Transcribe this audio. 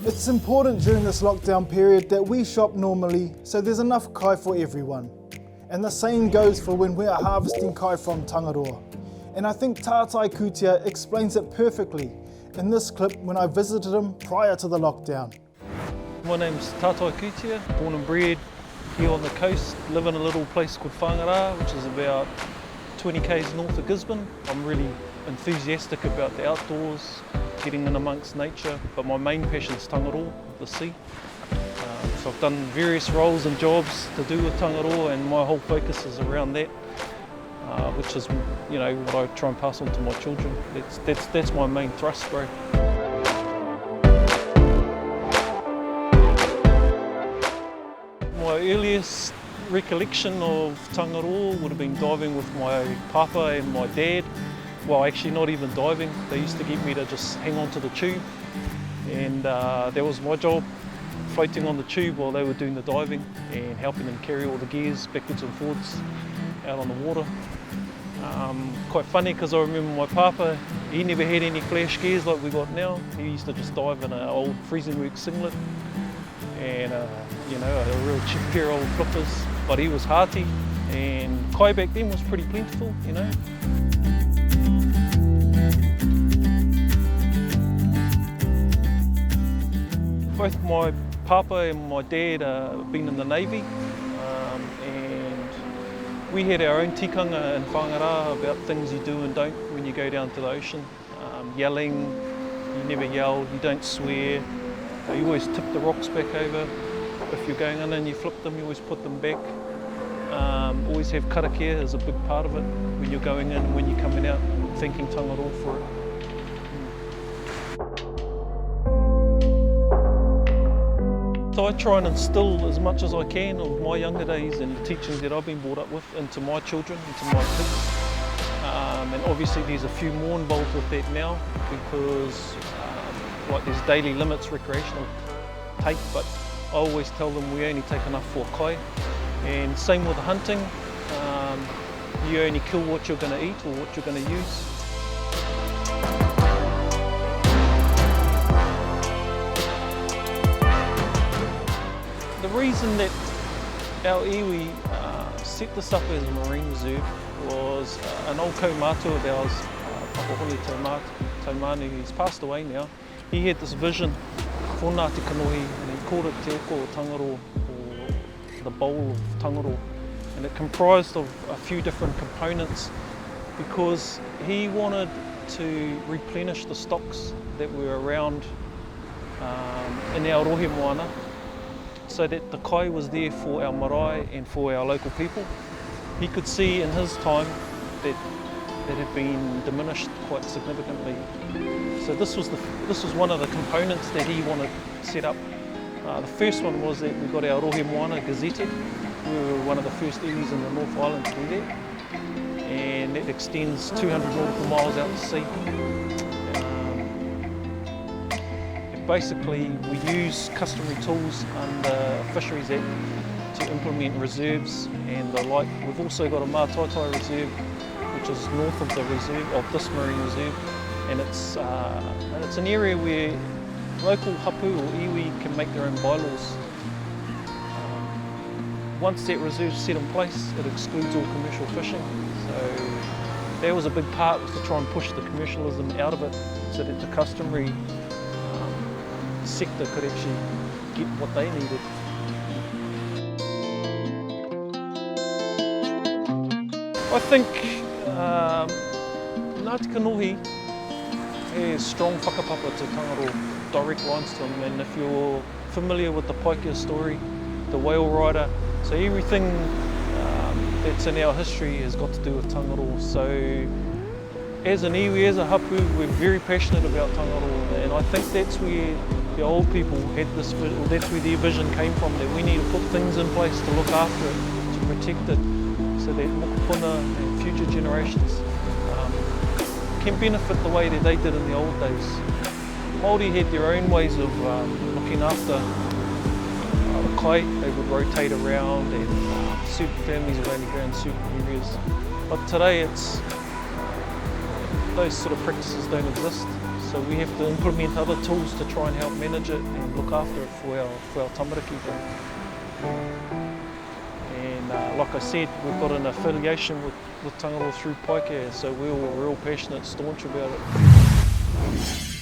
It's important during this lockdown period that we shop normally so there's enough kai for everyone. And the same goes for when we are harvesting kai from Tangaroa. And I think Tātai Kutia explains it perfectly in this clip when I visited him prior to the lockdown. My name's Tātai Kutia, born and bred here on the coast, live in a little place called Whangara, which is about 20 k's north of Gisborne. I'm really enthusiastic about the outdoors, getting in amongst nature, but my main passion is Tangaroa, the sea. So I've done various roles and jobs to do with Tangaroa, and my whole focus is around that, which is, you know, what I try and pass on to my children. That's my main thrust, bro. My earliest recollection of Tangaroa would have been diving with my papa and my dad. Well, actually not even diving. They used to get me to just hang on to the tube, and that was my job, floating on the tube while they were doing the diving and helping them carry all the gears backwards and forwards out on the water. Quite funny because I remember my papa, he never had any flash gears like we got now. He used to just dive in an old freezing work singlet and you know, a real cheap pair of old flippers, but he was hearty, and kai back then was pretty plentiful, you know. Both my papa and my dad have been in the Navy, and we had our own tikanga in Whangara about things you do and don't when you go down to the ocean. Yelling, you never yell, you don't swear, you always tip the rocks back over. If you're going in and you flip them, you always put them back. Always have karakia is a big part of it when you're going in and when you're coming out, thanking Tangaroa for it. So I try and instill as much as I can of my younger days and the teachings that I've been brought up with into my children, into my kids. And obviously there's a few more involved with that now because like there's daily limits recreational take, but I always tell them we only take enough for kai. And same with the hunting, you only kill what you're going to eat or what you're going to use. The reason that our iwi set this up as a marine reserve was an old kaumātua of ours, Papa Taumanu, he's passed away now. He had this vision for Ngāti Kanohi, and he called it Te Oko Tangaroa, or the bowl of Tangaroa. And it comprised of a few different components because he wanted to replenish the stocks that were around in our rohe moana, so that the kai was there for our marae and for our local people. He could see in his time that it had been diminished quite significantly. So this was one of the components that he wanted set up. The first one was that we got our rohe moana gazetted. We were one of the first iwis in the North Island to do that. And that extends 200 nautical miles out to sea. Basically, we use customary tools under Fisheries Act to implement reserves and the like. We've also got a mātaitai reserve, which is north of the reserve, of this marine reserve, and it's an area where local hapu or iwi can make their own bylaws. Once that reserve's set in place, it excludes all commercial fishing. So that was a big part, was to try and push the commercialism out of it, so that the customary sector could actually get what they needed. I think Ngāti Kanohi has strong whakapapa to Tangaroa, direct lines to him, and if you're familiar with the Paikea story, the whale rider, so everything that's in our history has got to do with Tangaroa. So as an iwi, as a hapu, we're very passionate about Tangaroa, and I think that's where the old people had this, or that's where their vision came from, that we need to put things in place to look after it, to protect it, so that mokopuna and future generations can benefit the way that they did in the old days. Māori had their own ways of looking after the kai. They would rotate around, and certain families would only go in certain areas. But today those sort of practices don't exist. So So we have to implement other tools to try and help manage it and look after it for our tamariki. And like I said, we've got an affiliation with Tangaroa through Paikea, so we're all real passionate, staunch about it.